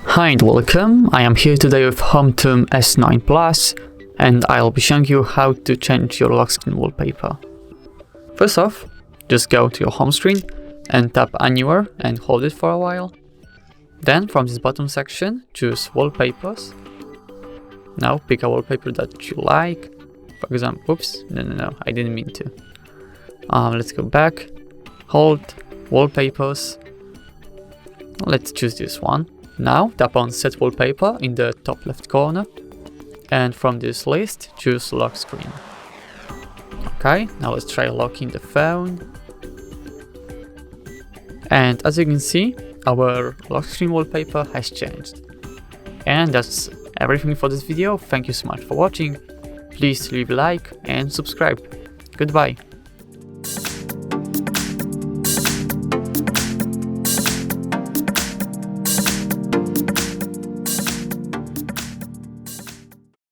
Hi and welcome, I am here today with HOMTOM S9 Plus and I'll be showing you how to change your lock screen wallpaper. First off, just go to your home screen and tap anywhere and hold it for a while. Then from this bottom section, choose Wallpapers. Now pick a wallpaper that you like. For example, oops, no, I didn't mean to. Let's go back, hold, Wallpapers. Let's choose this one. Now tap on Set Wallpaper in the top left corner, and from this list choose Lock Screen. Okay, now let's try locking the phone. And as you can see, our lock screen wallpaper has changed. And that's everything for this video. Thank you so much for watching. Please leave a like and subscribe. Goodbye.